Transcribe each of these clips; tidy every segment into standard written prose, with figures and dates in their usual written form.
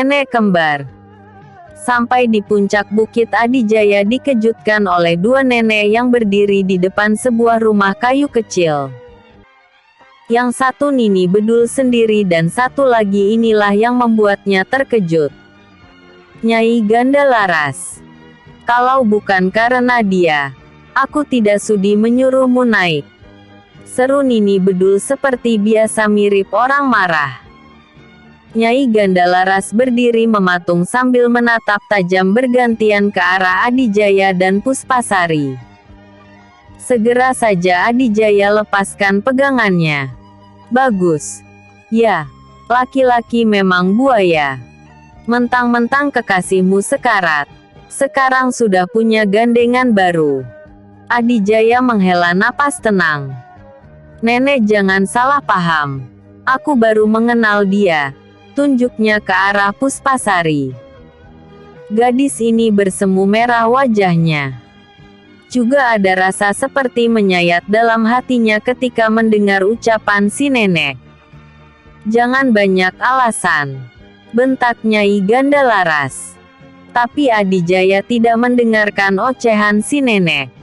nenek kembar. Sampai di puncak Bukit Adijaya dikejutkan oleh dua nenek yang berdiri di depan sebuah rumah kayu kecil. Yang satu Nini Bedul sendiri dan satu lagi inilah yang membuatnya terkejut. Nyai Ganda Laras. Kalau bukan karena dia, aku tidak sudi menyuruhmu naik. Seru Nini Bedul seperti biasa mirip orang marah. Nyai Ganda Laras berdiri mematung sambil menatap tajam bergantian ke arah Adijaya dan Puspasari. Segera saja Adijaya lepaskan pegangannya. Bagus. Ya, laki-laki memang buaya. Mentang-mentang kekasihmu sekarat, sekarang sudah punya gandengan baru. Adijaya menghela napas tenang. Nenek jangan salah paham. Aku baru mengenal dia. Tunjuknya ke arah Puspasari. Gadis ini bersemu merah wajahnya. Juga ada rasa seperti menyayat dalam hatinya ketika mendengar ucapan si nenek. Jangan banyak alasan, bentak Nyai Ganda Laras. Tapi Adijaya tidak mendengarkan ocehan si nenek.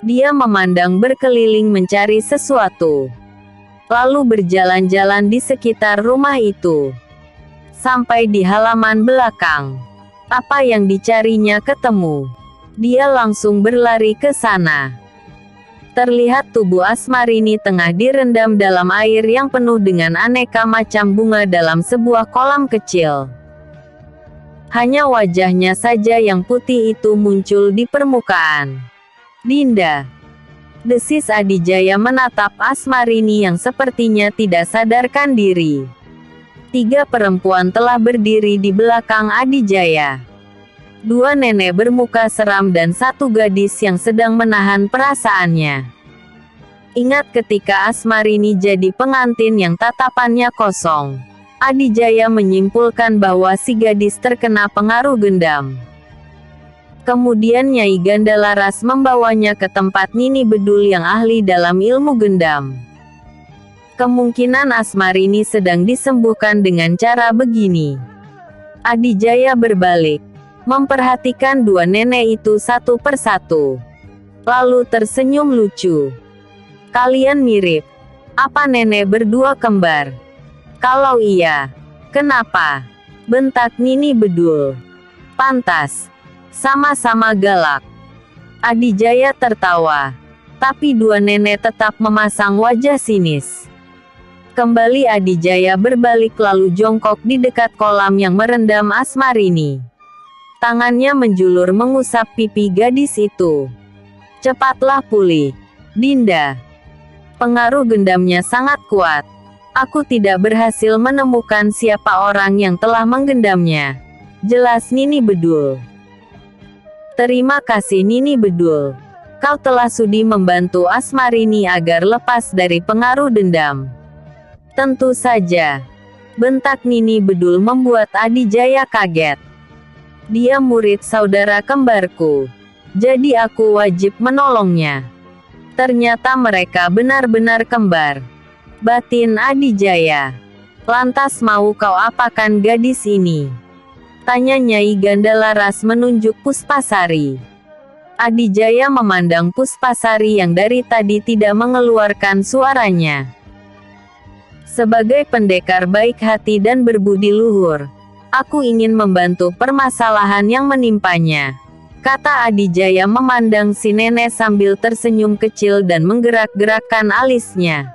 Dia memandang berkeliling mencari sesuatu. Lalu berjalan-jalan di sekitar rumah itu. Sampai di halaman belakang. Apa yang dicarinya ketemu. Dia langsung berlari ke sana. Terlihat tubuh Asmarini tengah direndam dalam air yang penuh dengan aneka macam bunga dalam sebuah kolam kecil. Hanya wajahnya saja yang putih itu muncul di permukaan. Dinda. Desis Adijaya menatap Asmarini yang sepertinya tidak sadarkan diri. 3 perempuan telah berdiri di belakang Adijaya. 2 nenek bermuka seram dan 1 gadis yang sedang menahan perasaannya. Ingat ketika Asmarini jadi pengantin yang tatapannya kosong. Adijaya menyimpulkan bahwa si gadis terkena pengaruh gendam. Kemudian Nyai Ganda Laras membawanya ke tempat Nini Bedul yang ahli dalam ilmu gendam. Kemungkinan Asmarini sedang disembuhkan dengan cara begini. Adijaya berbalik, memperhatikan 2 nenek itu satu persatu. Lalu tersenyum lucu. Kalian mirip. Apa nenek berdua kembar? Kalau iya, kenapa? Bentak Nini Bedul. Pantas. Sama-sama galak. Adijaya tertawa. Tapi 2 nenek tetap memasang wajah sinis. Kembali Adijaya berbalik lalu jongkok di dekat kolam yang merendam Asmarini. Tangannya menjulur mengusap pipi gadis itu. Cepatlah pulih, Dinda. Pengaruh gendamnya sangat kuat. Aku tidak berhasil menemukan siapa orang yang telah menggendamnya. Jelas Nini Bedul. Terima kasih Nini Bedul. Kau telah sudi membantu Asmarini agar lepas dari pengaruh dendam. Tentu saja. Bentak Nini Bedul membuat Adijaya kaget. Dia murid saudara kembarku. Jadi aku wajib menolongnya. Ternyata mereka benar-benar kembar. Batin Adijaya. Lantas mau kau apakan gadis ini? Tanya Nyai Ganda Laras menunjuk Puspasari. Adijaya memandang Puspasari yang dari tadi tidak mengeluarkan suaranya. Sebagai pendekar baik hati dan berbudi luhur, aku ingin membantu permasalahan yang menimpanya. Kata Adijaya memandang si nenek sambil tersenyum kecil dan menggerak-gerakkan alisnya.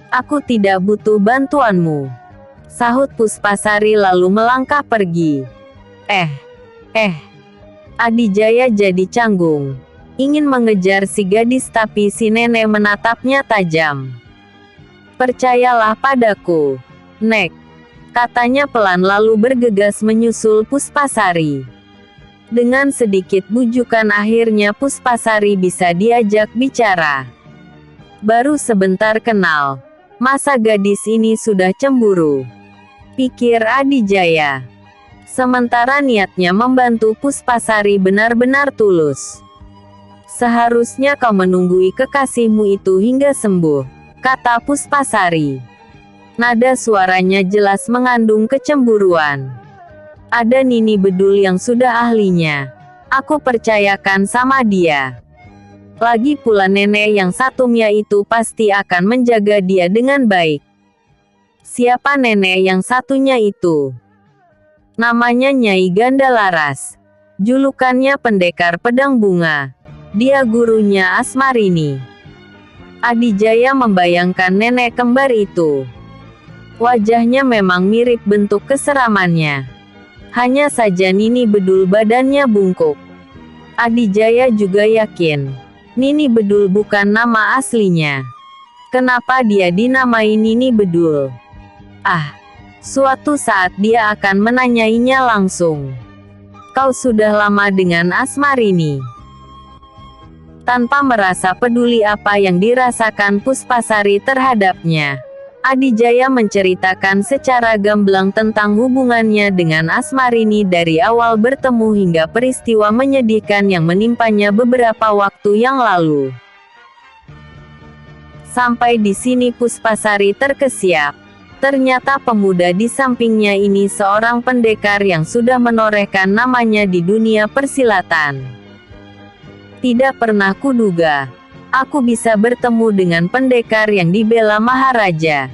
Aku tidak butuh bantuanmu. Sahut Puspasari lalu melangkah pergi. Adijaya jadi canggung. Ingin mengejar si gadis tapi si nenek menatapnya tajam. Percayalah padaku, Nek. Katanya pelan lalu bergegas menyusul Puspasari. Dengan sedikit bujukan akhirnya Puspasari bisa diajak bicara. Baru sebentar kenal. Masa gadis ini sudah cemburu? Pikir Adijaya. Sementara niatnya membantu Puspasari benar-benar tulus. Seharusnya kau menunggui kekasihmu itu hingga sembuh, kata Puspasari. Nada suaranya jelas mengandung kecemburuan. Ada Nini Bedul yang sudah ahlinya. Aku percayakan sama dia. Lagi pula nenek yang satunya itu pasti akan menjaga dia dengan baik. Siapa nenek yang satunya itu? Namanya Nyai Gandalaras. Julukannya Pendekar Pedang Bunga. Dia gurunya Asmarini. Adijaya membayangkan nenek kembar itu. Wajahnya memang mirip bentuk keseramannya. Hanya saja Nini Bedul badannya bungkuk. Adijaya juga yakin, Nini Bedul bukan nama aslinya. Kenapa dia dinamai Nini Bedul? Suatu saat dia akan menanyainya langsung. Kau sudah lama dengan Asmarini? Tanpa merasa peduli apa yang dirasakan Puspasari terhadapnya, Adijaya menceritakan secara gamblang tentang hubungannya dengan Asmarini dari awal bertemu hingga peristiwa menyedihkan yang menimpanya beberapa waktu yang lalu. Sampai di sini Puspasari terkesiap. Ternyata pemuda di sampingnya ini seorang pendekar yang sudah menorehkan namanya di dunia persilatan. Tidak pernah kuduga aku bisa bertemu dengan pendekar yang dibela Maharaja.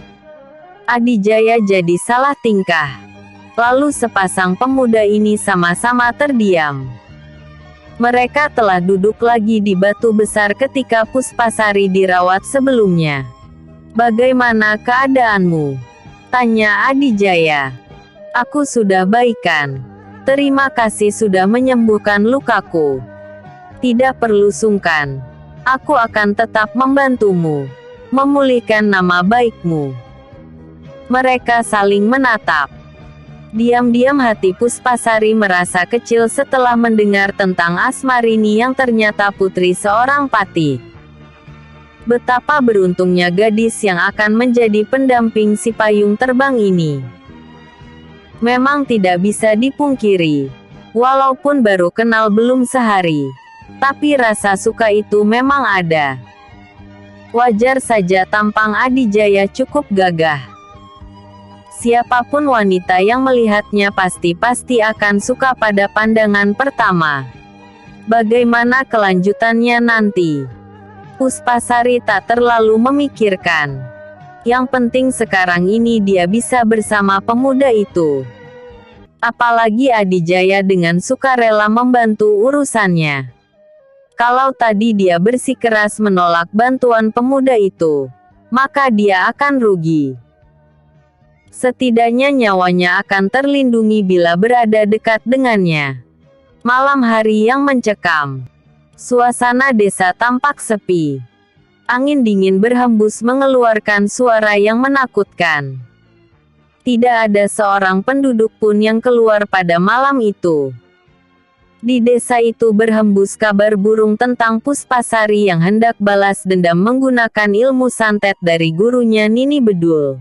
Adijaya jadi salah tingkah. Lalu sepasang pemuda ini sama-sama terdiam. Mereka telah duduk lagi di batu besar ketika Puspasari dirawat sebelumnya. Bagaimana keadaanmu? Tanya Adijaya. Aku sudah baikan. Terima kasih sudah menyembuhkan lukaku. Tidak perlu sungkan. Aku akan tetap membantumu memulihkan nama baikmu. Mereka saling menatap. Diam-diam hati Puspasari merasa kecil setelah mendengar tentang Asmarini yang ternyata putri seorang patih. Betapa beruntungnya gadis yang akan menjadi pendamping si payung terbang ini. Memang tidak bisa dipungkiri, walaupun baru kenal belum sehari, tapi rasa suka itu memang ada. Wajar saja tampang Adijaya cukup gagah. Siapapun wanita yang melihatnya pasti akan suka pada pandangan pertama. Bagaimana kelanjutannya nanti? Puspasari tak terlalu memikirkan. Yang penting sekarang ini dia bisa bersama pemuda itu. Apalagi Adijaya dengan sukarela membantu urusannya. Kalau tadi dia bersikeras menolak bantuan pemuda itu, maka dia akan rugi. Setidaknya nyawanya akan terlindungi bila berada dekat dengannya. Malam hari yang mencekam. Suasana desa tampak sepi. Angin dingin berhembus mengeluarkan suara yang menakutkan. Tidak ada seorang penduduk pun yang keluar pada malam itu. Di desa itu berhembus kabar burung tentang Puspasari yang hendak balas dendam menggunakan ilmu santet dari gurunya Nini Bedul.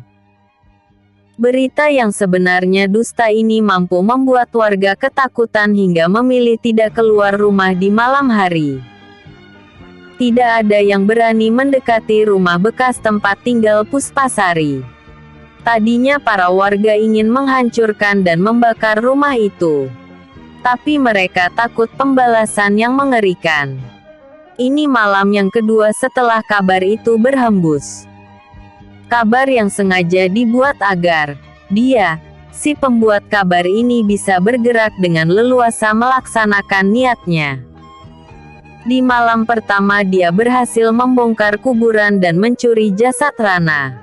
Berita yang sebenarnya dusta ini mampu membuat warga ketakutan hingga memilih tidak keluar rumah di malam hari. Tidak ada yang berani mendekati rumah bekas tempat tinggal Puspasari. Tadinya para warga ingin menghancurkan dan membakar rumah itu. Tapi mereka takut pembalasan yang mengerikan. Ini malam yang kedua setelah kabar itu berhembus. Kabar yang sengaja dibuat agar dia, si pembuat kabar ini bisa bergerak dengan leluasa melaksanakan niatnya. Di malam pertama dia berhasil membongkar kuburan dan mencuri jasad Rana.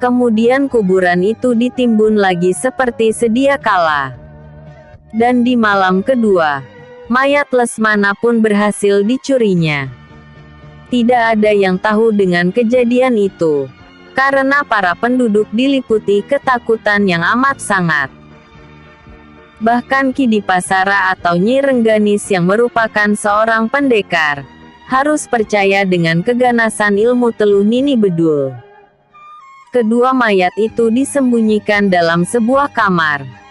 Kemudian kuburan itu ditimbun lagi seperti sedia kala. Dan di malam kedua, mayat Lesmana pun berhasil dicurinya. Tidak ada yang tahu dengan kejadian itu. Karena para penduduk diliputi ketakutan yang amat sangat. Bahkan Ki Dipasara atau Nyi Rengganis yang merupakan seorang pendekar, harus percaya dengan keganasan ilmu teluh Nini Bedul. Kedua mayat itu disembunyikan dalam sebuah kamar.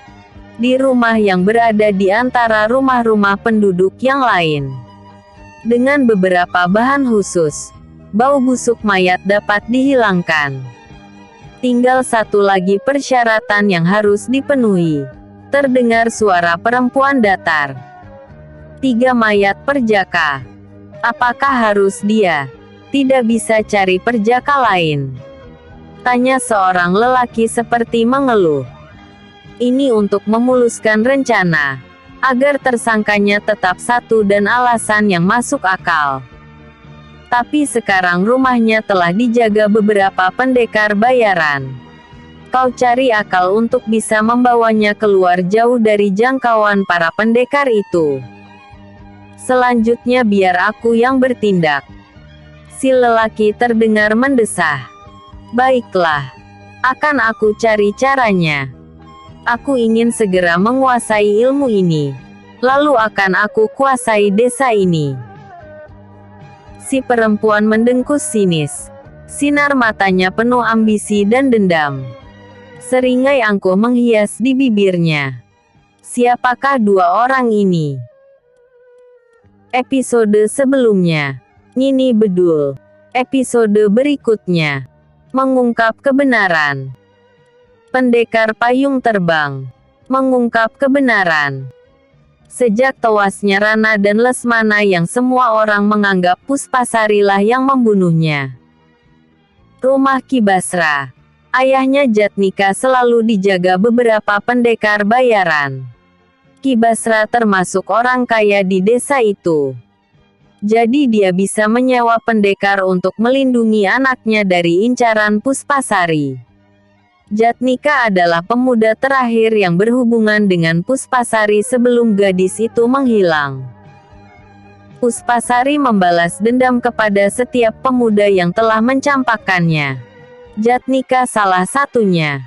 Di rumah yang berada di antara rumah-rumah penduduk yang lain. Dengan beberapa bahan khusus. Bau busuk mayat dapat dihilangkan. Tinggal satu lagi persyaratan yang harus dipenuhi. Terdengar suara perempuan datar. 3 mayat perjaka. Apakah harus dia? Tidak bisa cari perjaka lain? Tanya seorang lelaki seperti mengeluh. Ini untuk memuluskan rencana, agar tersangkanya tetap satu dan alasan yang masuk akal. Tapi sekarang rumahnya telah dijaga beberapa pendekar bayaran. Kau cari akal untuk bisa membawanya keluar jauh dari jangkauan para pendekar itu. Selanjutnya biar aku yang bertindak. Si lelaki terdengar mendesah. Baiklah, akan aku cari caranya. Aku ingin segera menguasai ilmu ini. Lalu akan aku kuasai desa ini. Si perempuan mendengkus sinis. Sinar matanya penuh ambisi dan dendam. Seringai angkuh menghias di bibirnya. Siapakah 2 orang ini? Episode sebelumnya. Nyini Bedul. Episode berikutnya. Mengungkap kebenaran. Pendekar payung terbang. Mengungkap kebenaran. Sejak tewasnya Rana dan Lesmana yang semua orang menganggap Puspasarilah yang membunuhnya. Rumah Ki Basra. Ayahnya Jatnika selalu dijaga beberapa pendekar bayaran. Ki Basra termasuk orang kaya di desa itu. Jadi dia bisa menyewa pendekar untuk melindungi anaknya dari incaran Puspasari. Jatnika adalah pemuda terakhir yang berhubungan dengan Puspasari sebelum gadis itu menghilang. Puspasari membalas dendam kepada setiap pemuda yang telah mencampakkannya. Jatnika salah satunya.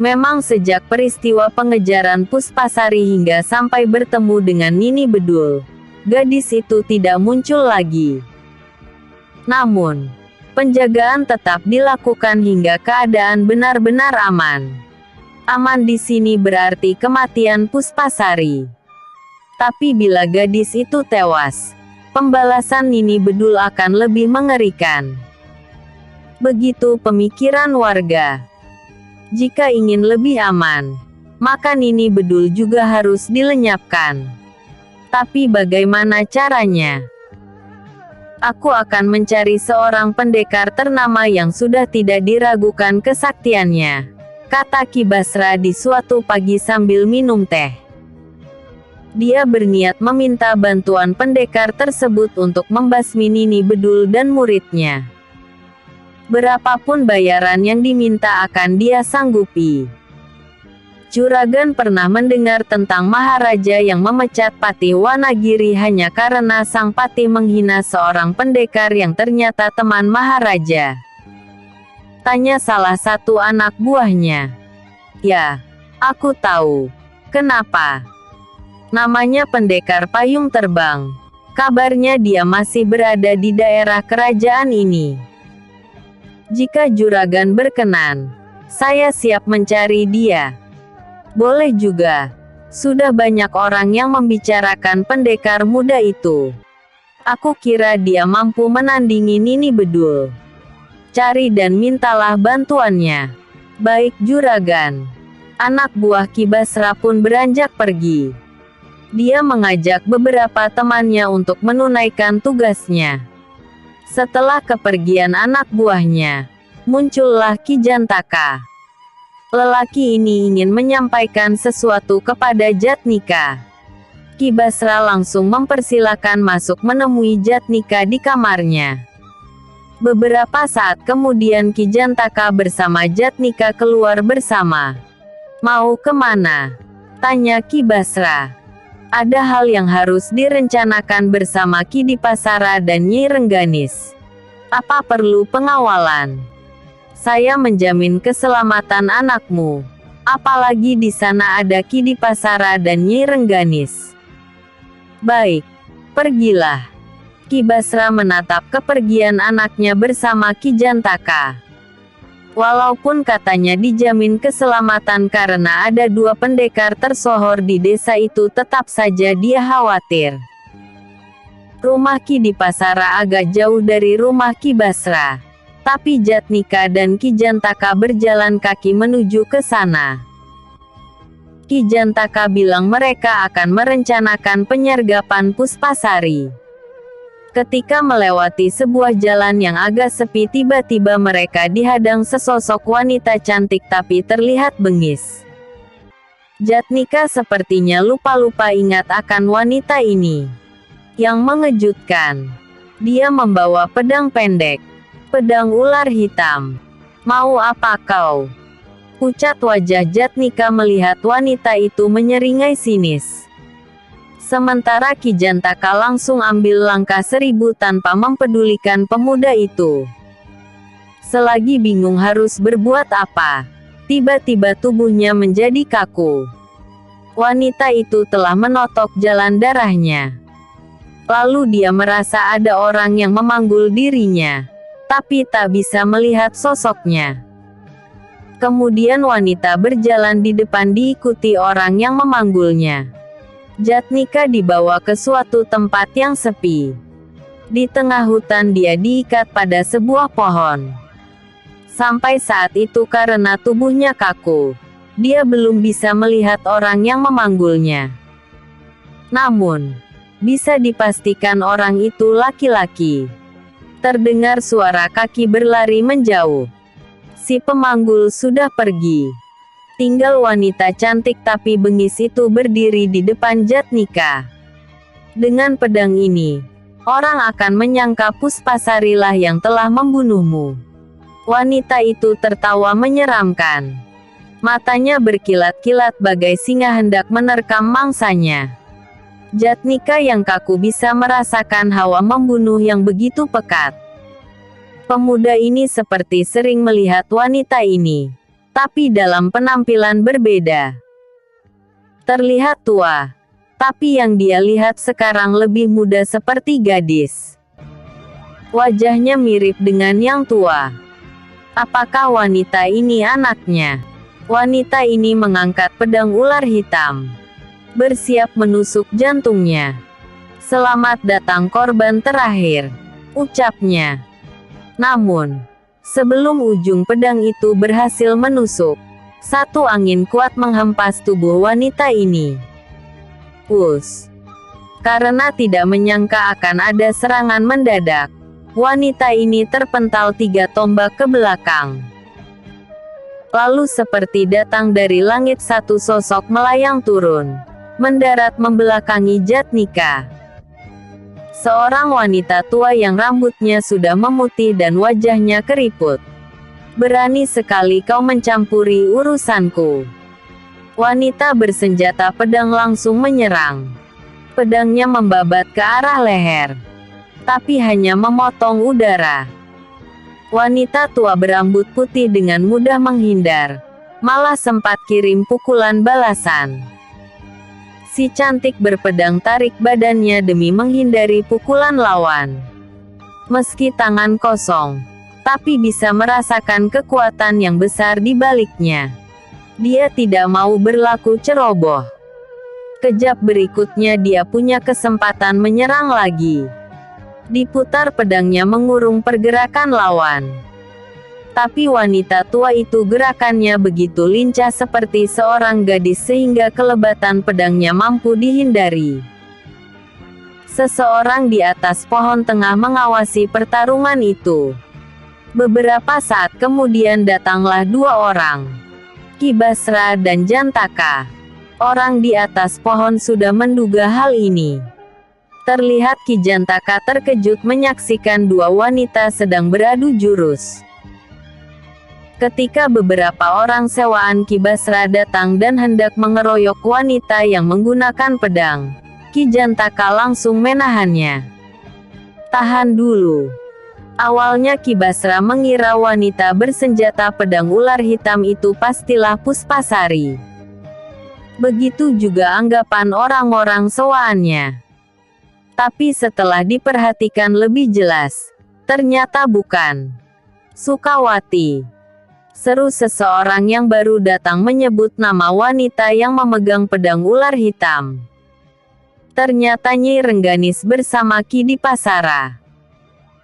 Memang sejak peristiwa pengejaran Puspasari hingga sampai bertemu dengan Nini Bedul, gadis itu tidak muncul lagi. Namun, penjagaan tetap dilakukan hingga keadaan benar-benar aman. Aman di sini berarti kematian Puspasari. Tapi bila gadis itu tewas, pembalasan Nini Bedul akan lebih mengerikan. Begitu pemikiran warga. Jika ingin lebih aman, maka Nini Bedul juga harus dilenyapkan. Tapi bagaimana caranya? Aku akan mencari seorang pendekar ternama yang sudah tidak diragukan kesaktiannya, kata Ki Basra di suatu pagi sambil minum teh. Dia berniat meminta bantuan pendekar tersebut untuk membasmi Nini Bedul dan muridnya. Berapapun bayaran yang diminta akan dia sanggupi. Juragan pernah mendengar tentang Maharaja yang memecat Patih Wanagiri hanya karena sang Patih menghina seorang pendekar yang ternyata teman Maharaja. Tanya salah satu anak buahnya. Ya, aku tahu. Kenapa? Namanya pendekar payung terbang. Kabarnya dia masih berada di daerah kerajaan ini. Jika juragan berkenan, saya siap mencari dia. Boleh juga. Sudah banyak orang yang membicarakan pendekar muda itu. Aku kira dia mampu menandingi Nini Bedul. Cari dan mintalah bantuannya. Baik juragan. Anak buah Ki Basra pun beranjak pergi. Dia mengajak beberapa temannya untuk menunaikan tugasnya. Setelah kepergian anak buahnya, muncullah Ki Jantaka. Lelaki ini ingin menyampaikan sesuatu kepada Jatnika. Ki Basra langsung mempersilakan masuk menemui Jatnika di kamarnya. Beberapa saat kemudian Ki Jantaka bersama Jatnika keluar bersama. Mau kemana? Tanya Ki Basra. Ada hal yang harus direncanakan bersama Ki Dipasara dan Nyi Rengganis. Apa perlu pengawalan? Saya menjamin keselamatan anakmu. Apalagi di sana ada Ki Dipasara dan Nyi Rengganis. Baik, pergilah. Ki Basra menatap kepergian anaknya bersama Ki Jantaka. Walaupun katanya dijamin keselamatan karena ada 2 pendekar tersohor di desa itu, tetap saja dia khawatir. Rumah Ki Dipasara agak jauh dari rumah Ki Basra. Tapi Jatnika dan Ki Jantaka berjalan kaki menuju ke sana. Ki Jantaka bilang mereka akan merencanakan penyergapan Puspasari. Ketika melewati sebuah jalan yang agak sepi, tiba-tiba mereka dihadang sesosok wanita cantik tapi terlihat bengis. Jatnika sepertinya lupa-lupa ingat akan wanita ini. Yang mengejutkan, dia membawa pedang pendek, pedang ular hitam. "Mau apa kau?" Pucat wajah Jatnika melihat wanita itu menyeringai sinis. Sementara Ki Jantaka langsung ambil langkah 1000 tanpa mempedulikan pemuda itu. Selagi bingung harus berbuat apa, tiba-tiba tubuhnya menjadi kaku. Wanita itu telah menotok jalan darahnya. Lalu dia merasa ada orang yang memanggul dirinya, tapi tak bisa melihat sosoknya. Kemudian wanita berjalan di depan diikuti orang yang memanggulnya. Jatnika dibawa ke suatu tempat yang sepi. Di tengah hutan dia diikat pada sebuah pohon. Sampai saat itu karena tubuhnya kaku, dia belum bisa melihat orang yang memanggulnya. Namun, bisa dipastikan orang itu laki-laki. Terdengar suara kaki berlari menjauh. Si pemanggul sudah pergi. Tinggal wanita cantik tapi bengis itu berdiri di depan Jatnika. Dengan pedang ini, orang akan menyangka Puspasari lah yang telah membunuhmu. Wanita itu tertawa menyeramkan. Matanya berkilat-kilat bagai singa hendak menerkam mangsanya. Jatnika yang kaku bisa merasakan hawa membunuh yang begitu pekat. Pemuda ini seperti sering melihat wanita ini, tapi dalam penampilan berbeda. Terlihat tua, tapi yang dia lihat sekarang lebih muda seperti gadis. Wajahnya mirip dengan yang tua. Apakah wanita ini anaknya? Wanita ini mengangkat pedang ular hitam, bersiap menusuk jantungnya. "Selamat datang korban terakhir," ucapnya. Namun, sebelum ujung pedang itu berhasil menusuk, satu angin kuat menghempas tubuh wanita ini. Wus! Karena tidak menyangka akan ada serangan mendadak, wanita ini terpental 3 tombak ke belakang. Lalu seperti datang dari langit satu sosok melayang turun, mendarat membelakangi Jatnika. Seorang wanita tua yang rambutnya sudah memutih dan wajahnya keriput. "Berani sekali kau mencampuri urusanku." Wanita bersenjata pedang langsung menyerang. Pedangnya membabat ke arah leher, tapi hanya memotong udara. Wanita tua berambut putih dengan mudah menghindar, malah sempat kirim pukulan balasan. Si cantik berpedang tarik badannya demi menghindari pukulan lawan. Meski tangan kosong, tapi bisa merasakan kekuatan yang besar di baliknya. Dia tidak mau berlaku ceroboh. Kejap berikutnya dia punya kesempatan menyerang lagi. Diputar pedangnya mengurung pergerakan lawan. Tapi wanita tua itu gerakannya begitu lincah seperti seorang gadis sehingga kelebatan pedangnya mampu dihindari. Seseorang di atas pohon tengah mengawasi pertarungan itu. Beberapa saat kemudian datanglah 2 orang, Ki Basra dan Jantaka. Orang di atas pohon sudah menduga hal ini. Terlihat Ki Jantaka terkejut menyaksikan 2 wanita sedang beradu jurus. Ketika beberapa orang sewaan Ki Basra datang dan hendak mengeroyok wanita yang menggunakan pedang, Ki Jantaka langsung menahannya. "Tahan dulu." Awalnya Ki Basra mengira wanita bersenjata pedang ular hitam itu pastilah Puspasari. Begitu juga anggapan orang-orang sewaannya. Tapi setelah diperhatikan lebih jelas, ternyata bukan. "Sukawati!" seru seseorang yang baru datang menyebut nama wanita yang memegang pedang ular hitam. Ternyata Nyi Rengganis bersama Ki Dipasara.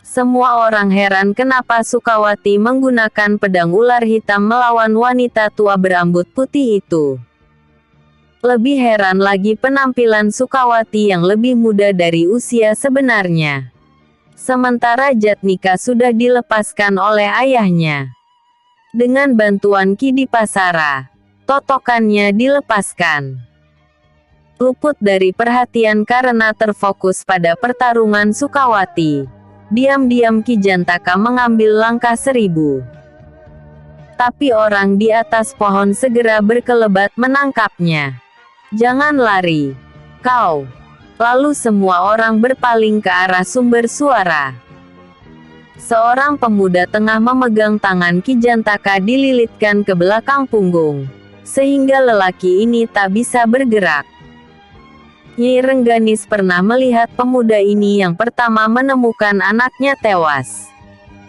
Semua orang heran kenapa Sukawati menggunakan pedang ular hitam melawan wanita tua berambut putih itu. Lebih heran lagi penampilan Sukawati yang lebih muda dari usia sebenarnya. Sementara Jatnika sudah dilepaskan oleh ayahnya. Dengan bantuan Ki Dipasara, totokannya dilepaskan. Luput dari perhatian karena terfokus pada pertarungan Sukawati. Diam-diam Ki Jantaka mengambil langkah 1000. Tapi orang di atas pohon segera berkelebat menangkapnya. "Jangan lari, kau!" Lalu semua orang berpaling ke arah sumber suara. Seorang pemuda tengah memegang tangan Ki Jantaka dililitkan ke belakang punggung, sehingga lelaki ini tak bisa bergerak. Nyi Rengganis pernah melihat pemuda ini yang pertama menemukan anaknya tewas.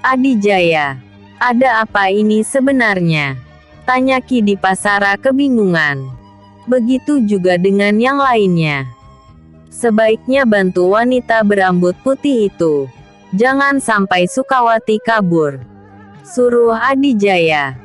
"Adijaya, ada apa ini sebenarnya?" tanya Ki Dipasara kebingungan. Begitu juga dengan yang lainnya. "Sebaiknya bantu wanita berambut putih itu. Jangan sampai Sukawati kabur," suruh Adijaya.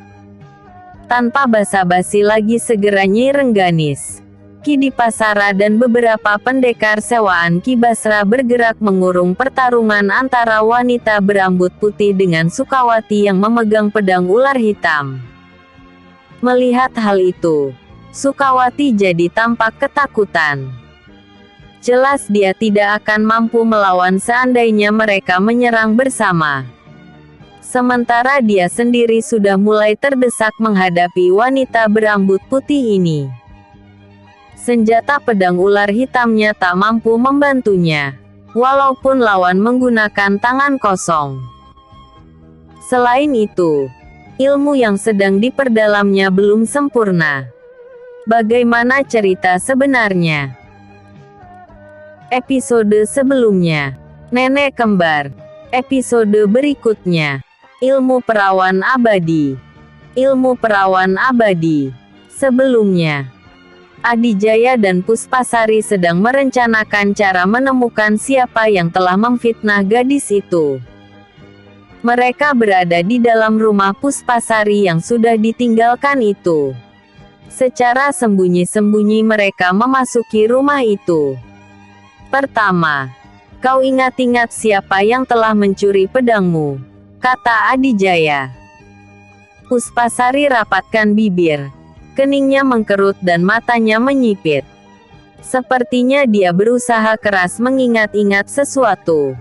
Tanpa basa-basi lagi segera Nyi Rengganis, Ki Dipasara dan beberapa pendekar sewaan Ki Basra bergerak mengurung pertarungan antara wanita berambut putih dengan Sukawati yang memegang pedang ular hitam. Melihat hal itu, Sukawati jadi tampak ketakutan. Jelas dia tidak akan mampu melawan seandainya mereka menyerang bersama. Sementara dia sendiri sudah mulai terdesak menghadapi wanita berambut putih ini. Senjata pedang ular hitamnya tak mampu membantunya, walaupun lawan menggunakan tangan kosong. Selain itu, ilmu yang sedang diperdalamnya belum sempurna. Bagaimana cerita sebenarnya? Episode sebelumnya, Nenek Kembar. Episode berikutnya, Ilmu Perawan Abadi. Ilmu Perawan Abadi. Sebelumnya, Adijaya dan Puspasari sedang merencanakan cara menemukan siapa yang telah memfitnah gadis itu. Mereka berada di dalam rumah Puspasari yang sudah ditinggalkan itu. Secara sembunyi-sembunyi mereka memasuki rumah itu. "Pertama, kau ingat-ingat siapa yang telah mencuri pedangmu," kata Adijaya. Puspasari rapatkan bibir. Keningnya mengkerut dan matanya menyipit. Sepertinya dia berusaha keras mengingat-ingat sesuatu.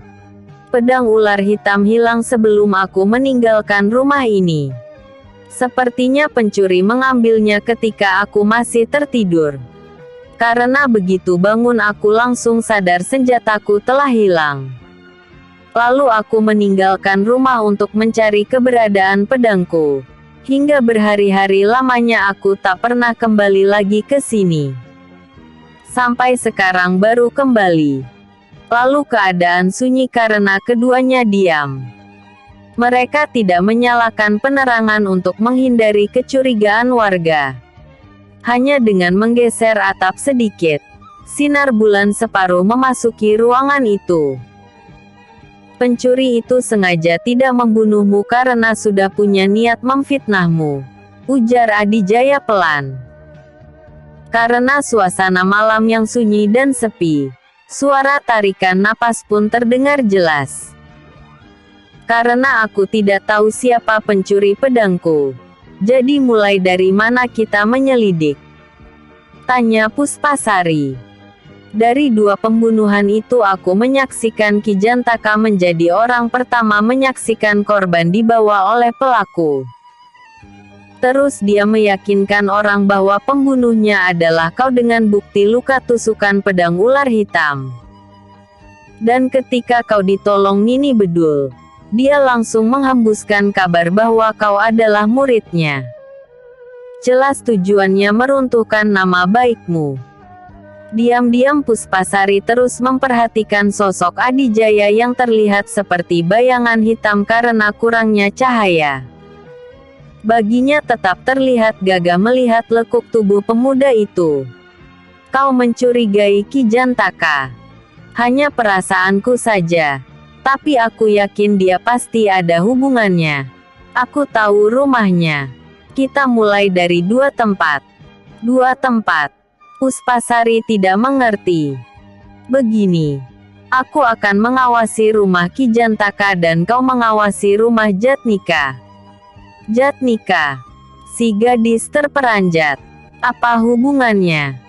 "Pedang ular hitam hilang sebelum aku meninggalkan rumah ini. Sepertinya pencuri mengambilnya ketika aku masih tertidur. Karena begitu bangun aku langsung sadar senjataku telah hilang. Lalu aku meninggalkan rumah untuk mencari keberadaan pedangku. Hingga berhari-hari lamanya aku tak pernah kembali lagi ke sini. Sampai sekarang baru kembali." Lalu keadaan sunyi karena keduanya diam. Mereka tidak menyalakan penerangan untuk menghindari kecurigaan warga. Hanya dengan menggeser atap sedikit, sinar bulan separuh memasuki ruangan itu. "Pencuri itu sengaja tidak membunuhmu karena sudah punya niat memfitnahmu," ujar Adijaya pelan. Karena suasana malam yang sunyi dan sepi, suara tarikan napas pun terdengar jelas. "Karena aku tidak tahu siapa pencuri pedangku. Jadi mulai dari mana kita menyelidik?" tanya Puspasari. "Dari 2 pembunuhan itu aku menyaksikan Ki Jantaka menjadi orang pertama menyaksikan korban dibawa oleh pelaku. Terus dia meyakinkan orang bahwa pembunuhnya adalah kau dengan bukti luka tusukan pedang ular hitam. Dan ketika kau ditolong Nini Bedul, dia langsung menghembuskan kabar bahwa kau adalah muridnya. Jelas tujuannya meruntuhkan nama baikmu." Diam-diam Puspasari terus memperhatikan sosok Adijaya yang terlihat seperti bayangan hitam karena kurangnya cahaya. Baginya tetap terlihat gagah melihat lekuk tubuh pemuda itu. "Kau mencurigai Ki Jantaka?" "Hanya perasaanku saja. Tapi aku yakin dia pasti ada hubungannya. Aku tahu rumahnya. Kita mulai dari 2 tempat. 2 tempat. Puspasari tidak mengerti. Begini. Aku akan mengawasi rumah Ki Jantaka dan kau mengawasi rumah Jatnika. Jatnika. Si gadis terperanjat. Apa hubungannya?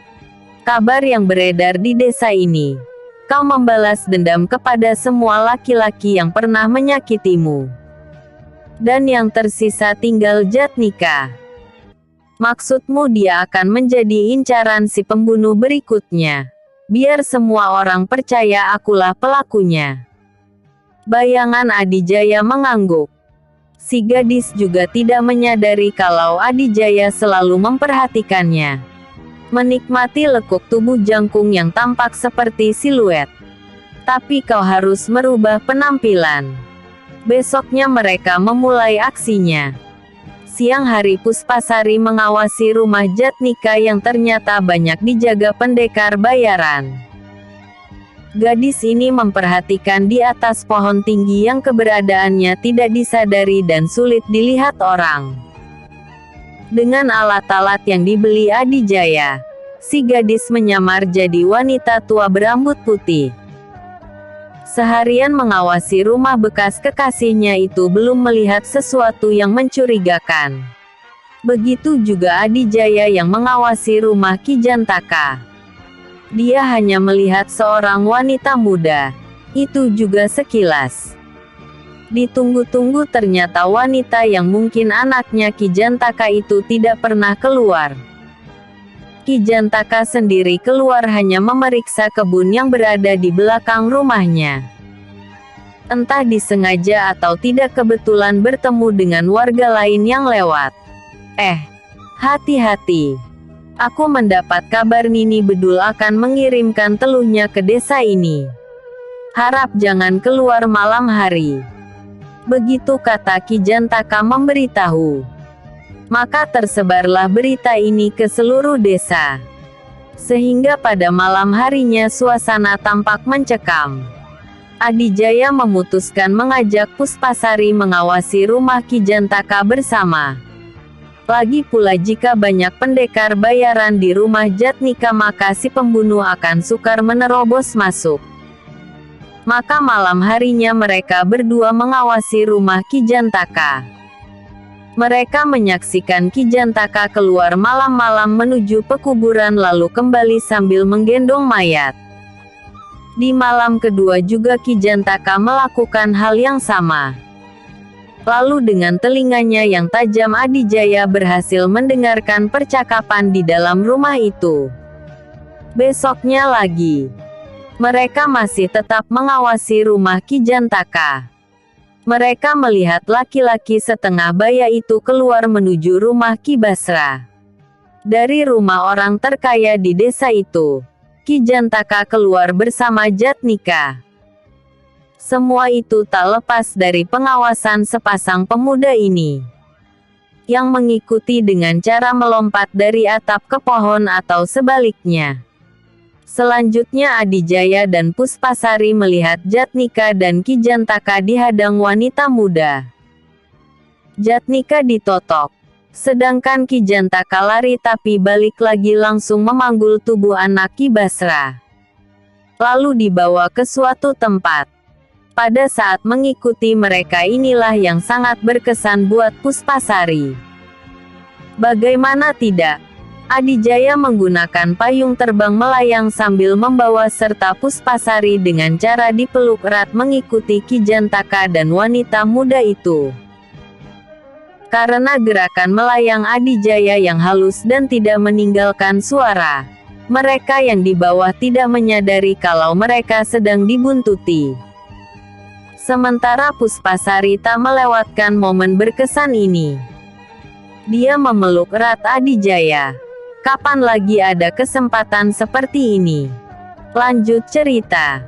Kabar yang beredar di desa ini. Kau membalas dendam kepada semua laki-laki yang pernah menyakitimu. Dan yang tersisa tinggal Jatnika. Maksudmu dia akan menjadi incaran si pembunuh berikutnya. Biar semua orang percaya akulah pelakunya. Bayangan Adijaya mengangguk. Si gadis juga tidak menyadari kalau Adijaya selalu memperhatikannya. Menikmati lekuk tubuh jangkung yang tampak seperti siluet. Tapi kau harus merubah penampilan. Besoknya mereka memulai aksinya. Siang hari Puspasari mengawasi rumah Jatnika yang ternyata banyak dijaga pendekar bayaran. Gadis ini memperhatikan di atas pohon tinggi yang keberadaannya tidak disadari dan sulit dilihat orang. Dengan alat-alat yang dibeli Adijaya, si gadis menyamar jadi wanita tua berambut putih. Seharian mengawasi rumah bekas kekasihnya itu belum melihat sesuatu yang mencurigakan. Begitu juga Adijaya yang mengawasi rumah Ki Jantaka. Dia hanya melihat seorang wanita muda. Itu juga sekilas. Ditunggu-tunggu ternyata wanita yang mungkin anaknya Ki Jantaka itu tidak pernah keluar. Ki Jantaka sendiri keluar hanya memeriksa kebun yang berada di belakang rumahnya. Entah disengaja atau tidak kebetulan bertemu dengan warga lain yang lewat. Hati-hati. Aku mendapat kabar Nini Bedul akan mengirimkan teluhnya ke desa ini. Harap jangan keluar malam hari. Begitu kata Ki Jantaka memberitahu. Maka tersebarlah berita ini ke seluruh desa. Sehingga pada malam harinya suasana tampak mencekam. Adijaya memutuskan mengajak Puspasari mengawasi rumah Ki Jantaka bersama. Lagi pula jika banyak pendekar bayaran di rumah Jatnika maka si pembunuh akan sukar menerobos masuk. Maka malam harinya mereka berdua mengawasi rumah Ki Jantaka. Mereka menyaksikan Ki Jantaka keluar malam-malam menuju pekuburan lalu kembali sambil menggendong mayat. Di malam kedua juga Ki Jantaka melakukan hal yang sama. Lalu dengan telinganya yang tajam Adijaya berhasil mendengarkan percakapan di dalam rumah itu. Besoknya lagi, mereka masih tetap mengawasi rumah Ki Jantaka. Mereka melihat laki-laki setengah baya itu keluar menuju rumah Ki Basra. Dari rumah orang terkaya di desa itu, Ki Jantaka keluar bersama Jatnika. Semua itu tak lepas dari pengawasan sepasang pemuda ini, yang mengikuti dengan cara melompat dari atap ke pohon atau sebaliknya. Selanjutnya Adijaya dan Puspasari melihat Jatnika dan Ki Jantaka dihadang wanita muda. Jatnika ditotok, sedangkan Ki Jantaka lari tapi balik lagi langsung memanggul tubuh anak Ki Basra. Lalu dibawa ke suatu tempat. Pada saat mengikuti mereka inilah yang sangat berkesan buat Puspasari. Bagaimana tidak? Adijaya menggunakan payung terbang melayang sambil membawa serta Puspasari dengan cara dipeluk erat mengikuti Ki Jantaka dan wanita muda itu. Karena gerakan melayang Adijaya yang halus dan tidak meninggalkan suara, mereka yang di bawah tidak menyadari kalau mereka sedang dibuntuti. Sementara Puspasari tak melewatkan momen berkesan ini. Dia memeluk erat Adijaya. Kapan lagi ada kesempatan seperti ini? Lanjut cerita.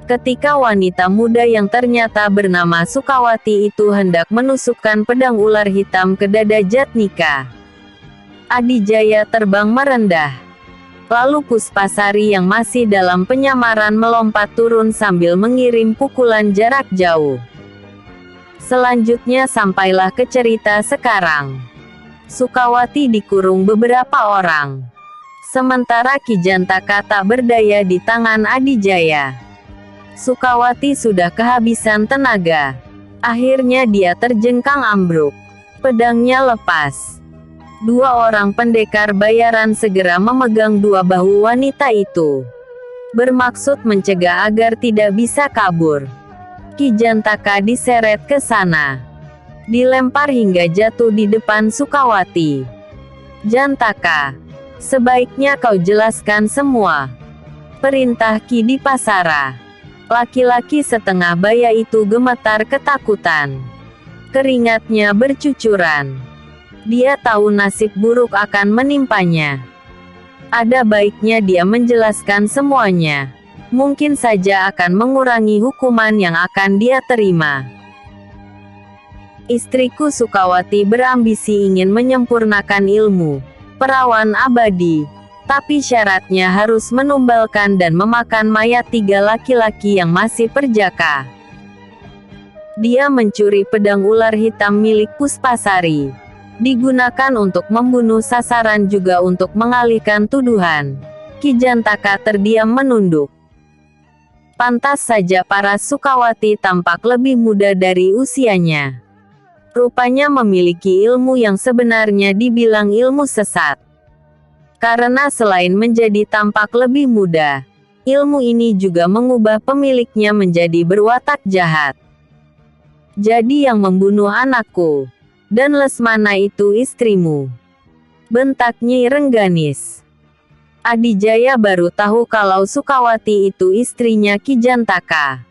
Ketika wanita muda yang ternyata bernama Sukawati itu hendak menusukkan pedang ular hitam ke dada Jatnika, Adijaya terbang merendah. Lalu Puspasari yang masih dalam penyamaran melompat turun sambil mengirim pukulan jarak jauh. Selanjutnya sampailah ke cerita sekarang. Sukawati dikurung beberapa orang. Sementara Ki Jantaka tak berdaya di tangan Adijaya. Sukawati sudah kehabisan tenaga. Akhirnya dia terjengkang ambruk. Pedangnya lepas. Dua orang pendekar bayaran segera memegang dua bahu wanita itu, bermaksud mencegah agar tidak bisa kabur. Ki Jantaka diseret ke sana, dilempar hingga jatuh di depan Sukawati. "Jantaka, sebaiknya kau jelaskan semua," perintah Ki Dipasara. Laki-laki setengah baya itu gemetar ketakutan. Keringatnya bercucuran. Dia tahu nasib buruk akan menimpanya. Ada baiknya dia menjelaskan semuanya. Mungkin saja akan mengurangi hukuman yang akan dia terima. Istriku Sukawati berambisi ingin menyempurnakan ilmu perawan abadi. Tapi syaratnya harus menumbalkan dan memakan mayat 3 laki-laki yang masih perjaka. Dia mencuri pedang ular hitam milik Puspasari. Digunakan untuk membunuh sasaran juga untuk mengalihkan tuduhan. Ki Jantaka terdiam menunduk. Pantas saja para Sukawati tampak lebih muda dari usianya. Rupanya memiliki ilmu yang sebenarnya dibilang ilmu sesat. Karena selain menjadi tampak lebih muda, ilmu ini juga mengubah pemiliknya menjadi berwatak jahat. "Jadi yang membunuh anakku dan Lesmana itu istrimu?" bentak Nyi Rengganis. Adijaya baru tahu kalau Sukawati itu istrinya Ki Jantaka.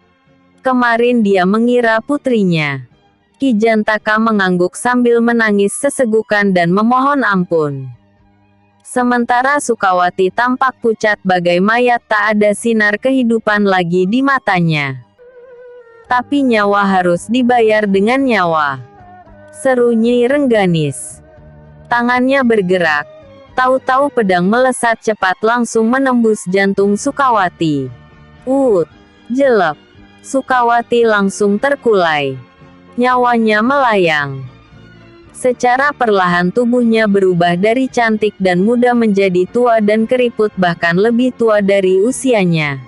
Kemarin dia mengira putrinya. Ki Jantaka mengangguk sambil menangis sesegukan dan memohon ampun. Sementara Sukawati tampak pucat bagai mayat, tak ada sinar kehidupan lagi di matanya. "Tapi nyawa harus dibayar dengan nyawa," seru Nyi Rengganis. Tangannya bergerak. Tahu-tahu pedang melesat cepat langsung menembus jantung Sukawati. Jelek. Sukawati langsung terkulai. Nyawanya melayang. Secara perlahan tubuhnya berubah dari cantik dan muda menjadi tua dan keriput, bahkan lebih tua dari usianya.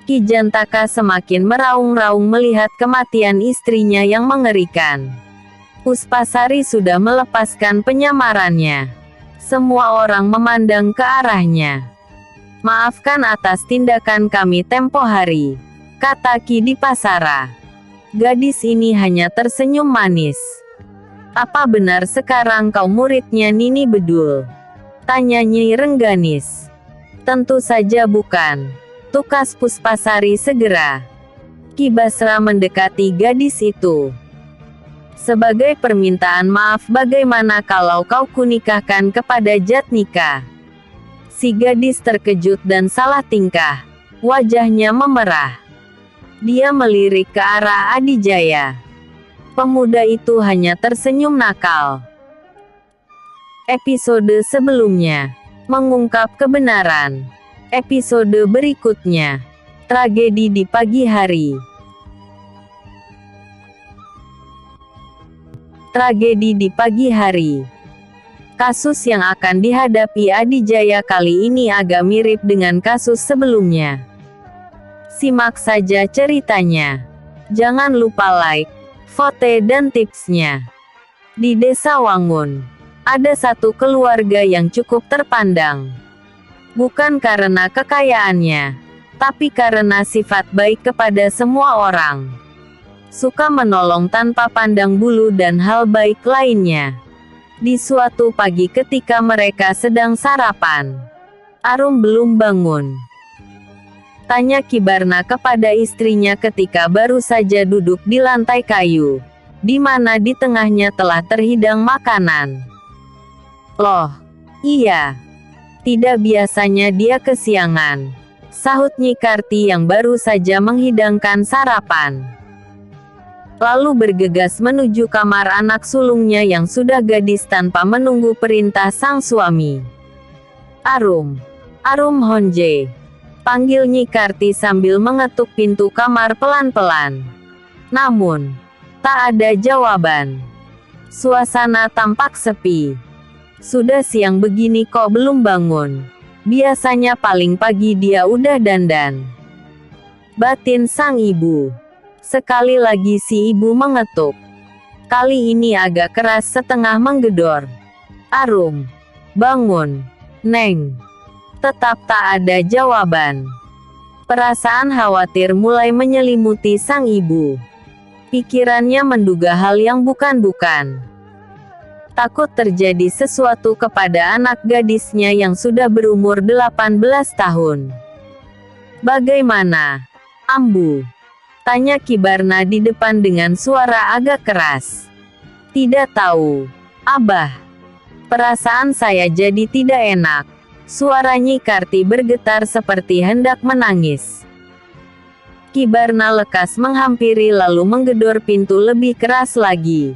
Ki Jantaka semakin meraung-raung melihat kematian istrinya yang mengerikan. Puspasari sudah melepaskan penyamarannya. Semua orang memandang ke arahnya. "Maafkan atas tindakan kami tempo hari," kata Ki Dipasara. Gadis ini hanya tersenyum manis. "Apa benar sekarang kau muridnya Nini Bedul?" tanya Nyi Rengganis. "Tentu saja bukan," tukas Puspasari segera. Ki Basra mendekati gadis itu. "Sebagai permintaan maaf, bagaimana kalau kau kunikahkan kepada Jatnika?" Si gadis terkejut dan salah tingkah. Wajahnya memerah. Dia melirik ke arah Adijaya. Pemuda itu hanya tersenyum nakal. Episode sebelumnya mengungkap kebenaran. Episode berikutnya, tragedi di pagi hari. Tragedi di pagi hari. Kasus yang akan dihadapi Adijaya kali ini agak mirip dengan kasus sebelumnya. Simak saja ceritanya. Jangan lupa like, vote dan tipsnya. Di Desa Wangun, ada satu keluarga yang cukup terpandang. Bukan karena kekayaannya, tapi karena sifat baik kepada semua orang. Suka menolong tanpa pandang bulu dan hal baik lainnya. Di suatu pagi ketika mereka sedang sarapan, Arum belum bangun. Tanya Kibarna kepada istrinya ketika baru saja duduk di lantai kayu, di mana di tengahnya telah terhidang makanan. "Loh, iya. Tidak biasanya dia kesiangan," sahut Nyi Karti yang baru saja menghidangkan sarapan. Lalu bergegas menuju kamar anak sulungnya yang sudah gadis tanpa menunggu perintah sang suami. "Arum, Arum Honje," panggil Nyi Karti sambil mengetuk pintu kamar pelan-pelan. Namun, tak ada jawaban. Suasana tampak sepi. Sudah siang begini kok belum bangun? Biasanya paling pagi dia udah dandan. Batin sang ibu. Sekali lagi si ibu mengetuk. Kali ini agak keras setengah menggedor. Arum. Bangun. Neng. Tetap tak ada jawaban. Perasaan khawatir mulai menyelimuti sang ibu. Pikirannya menduga hal yang bukan-bukan. Takut terjadi sesuatu kepada anak gadisnya yang sudah berumur 18 tahun. Bagaimana, Ambu? Tanya Ki Barna di depan dengan suara agak keras. Tidak tahu, Abah. Perasaan saya jadi tidak enak. Suara Nyi Karti bergetar seperti hendak menangis. Ki Barna lekas menghampiri lalu menggedor pintu lebih keras lagi.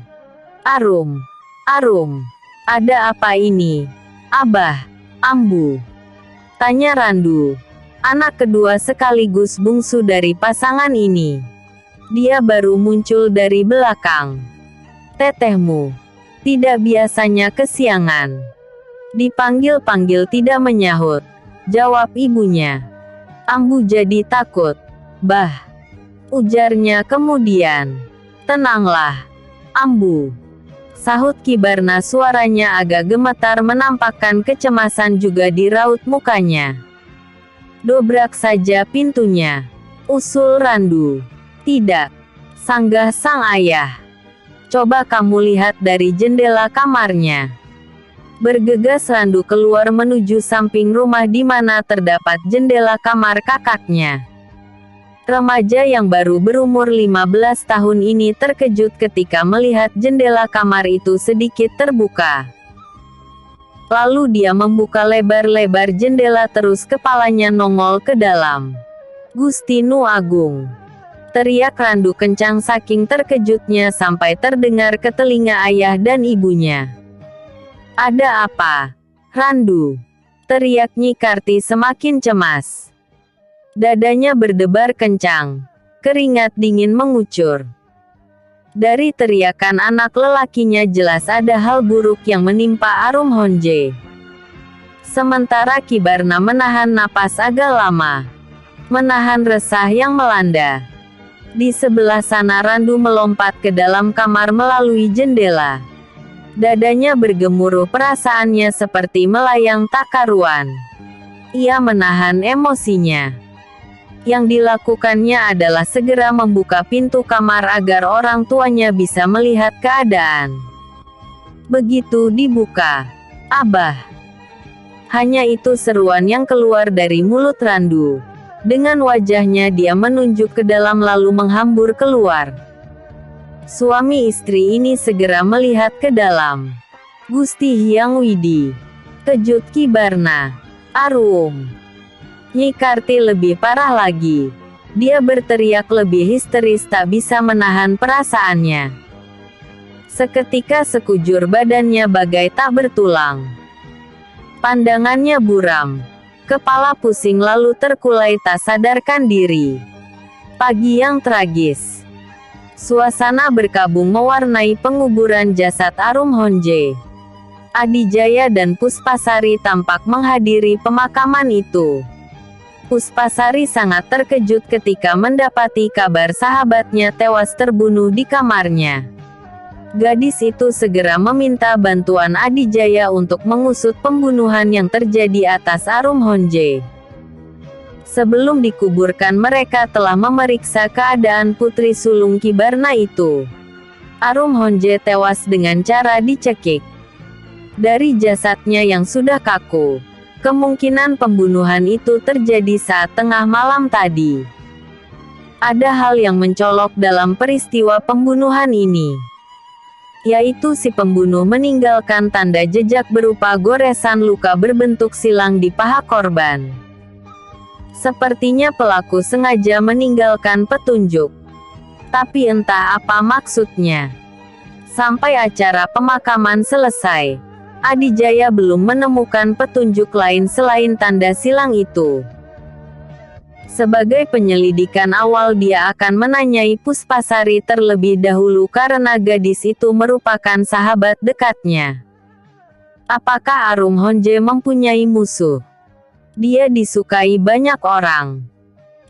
Arum. Arum. Ada apa ini? Abah. Ambu. Tanya Randu. Anak kedua sekaligus bungsu dari pasangan ini. Dia baru muncul dari belakang. Tetehmu. Tidak biasanya kesiangan. Dipanggil-panggil tidak menyahut. Jawab ibunya. Ambu jadi takut. Bah. Ujarnya kemudian. Tenanglah. Ambu. Sahut Ki Barna, suaranya agak gemetar menampakkan kecemasan juga di raut mukanya. Dobrak saja pintunya. Usul Randu. Tidak. Sanggah sang ayah. Coba kamu lihat dari jendela kamarnya. Bergegas Randu keluar menuju samping rumah di mana terdapat jendela kamar kakaknya. Remaja yang baru berumur 15 tahun ini terkejut ketika melihat jendela kamar itu sedikit terbuka. Lalu dia membuka lebar-lebar jendela terus kepalanya nongol ke dalam. Gusti Nu Agung. Teriak Randu kencang saking terkejutnya sampai terdengar ke telinga ayah dan ibunya. Ada apa? Randu. Teriak Nyi Karti semakin cemas. Dadanya berdebar kencang. Keringat dingin mengucur. Dari teriakan anak lelakinya jelas ada hal buruk yang menimpa Arum Honje. Sementara Ki Barna menahan napas agak lama. Menahan resah yang melanda. Di sebelah sana Randu melompat ke dalam kamar melalui jendela. Dadanya bergemuruh, perasaannya seperti melayang tak karuan. Ia menahan emosinya. Yang dilakukannya adalah segera membuka pintu kamar agar orang tuanya bisa melihat keadaan. Begitu dibuka, Abah. Hanya itu seruan yang keluar dari mulut Randu. Dengan wajahnya dia menunjuk ke dalam lalu menghambur keluar. Suami istri ini segera melihat ke dalam. Gusti Hyang Widi. Kejut Ki Barna. Arum. Nyi Karti lebih parah lagi. Dia berteriak lebih histeris, tak bisa menahan perasaannya. Seketika sekujur badannya bagai tak bertulang. Pandangannya buram. Kepala pusing lalu terkulai tak sadarkan diri. Pagi yang tragis. Suasana berkabung mewarnai penguburan jasad Arum Honje. Adijaya dan Puspasari tampak menghadiri pemakaman itu. Puspasari sangat terkejut ketika mendapati kabar sahabatnya tewas terbunuh di kamarnya. Gadis itu segera meminta bantuan Adijaya untuk mengusut pembunuhan yang terjadi atas Arum Honje. Sebelum dikuburkan mereka telah memeriksa keadaan putri sulung Ki Barna itu. Arum Honje tewas dengan cara dicekik. Dari jasadnya yang sudah kaku, kemungkinan pembunuhan itu terjadi saat tengah malam tadi. Ada hal yang mencolok dalam peristiwa pembunuhan ini, yaitu si pembunuh meninggalkan tanda jejak berupa goresan luka berbentuk silang di paha korban. Sepertinya pelaku sengaja meninggalkan petunjuk. Tapi entah apa maksudnya. Sampai acara pemakaman selesai, Adijaya belum menemukan petunjuk lain selain tanda silang itu. Sebagai penyelidikan awal dia akan menanyai Puspasari terlebih dahulu karena gadis itu merupakan sahabat dekatnya. Apakah Arum Honje mempunyai musuh? Dia disukai banyak orang.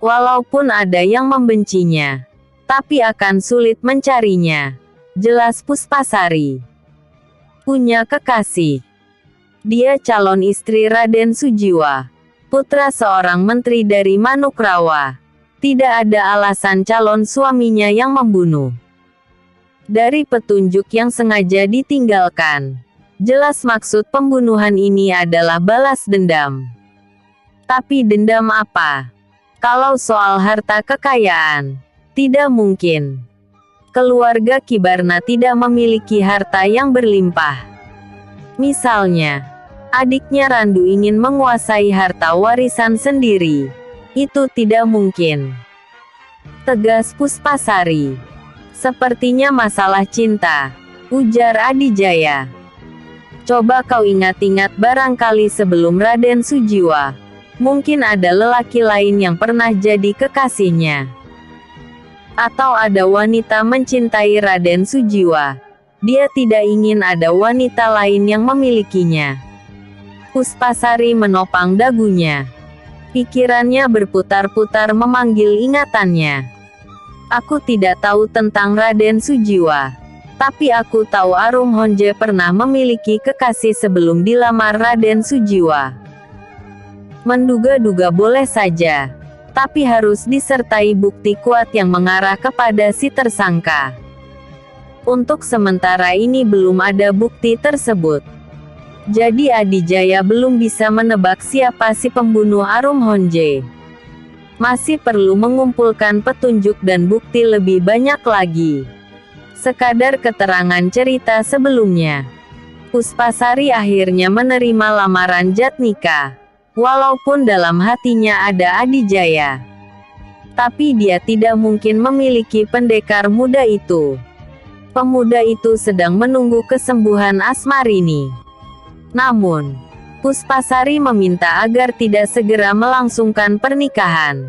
Walaupun ada yang membencinya, tapi akan sulit mencarinya. Jelas Puspasari. Punya kekasih. Dia calon istri Raden Sujiwa, putra seorang menteri dari Manukrawa. Tidak ada alasan calon suaminya yang membunuh. Dari petunjuk yang sengaja ditinggalkan, jelas maksud pembunuhan ini adalah balas dendam. Tapi dendam apa? Kalau soal harta kekayaan, tidak mungkin. Keluarga Kibarna tidak memiliki harta yang berlimpah. Misalnya, adiknya Randu ingin menguasai harta warisan sendiri. Itu tidak mungkin. Tegas Puspasari. Sepertinya masalah cinta, ujar Adijaya. Coba kau ingat-ingat, barangkali sebelum Raden Sujiwa, mungkin ada lelaki lain yang pernah jadi kekasihnya. Atau ada wanita mencintai Raden Sujiwa. Dia tidak ingin ada wanita lain yang memilikinya. Puspasari menopang dagunya. Pikirannya berputar-putar memanggil ingatannya. Aku tidak tahu tentang Raden Sujiwa. Tapi aku tahu Arum Honje pernah memiliki kekasih sebelum dilamar Raden Sujiwa. Menduga-duga boleh saja, tapi harus disertai bukti kuat yang mengarah kepada si tersangka. Untuk sementara ini belum ada bukti tersebut. Jadi Adijaya belum bisa menebak siapa si pembunuh Arum Honje. Masih perlu mengumpulkan petunjuk dan bukti lebih banyak lagi. Sekadar keterangan cerita sebelumnya. Puspasari akhirnya menerima lamaran Jatnika. Walaupun dalam hatinya ada Adijaya, tapi dia tidak mungkin memiliki pendekar muda itu. Pemuda itu sedang menunggu kesembuhan Asmarini. Namun, Puspasari meminta agar tidak segera melangsungkan pernikahan.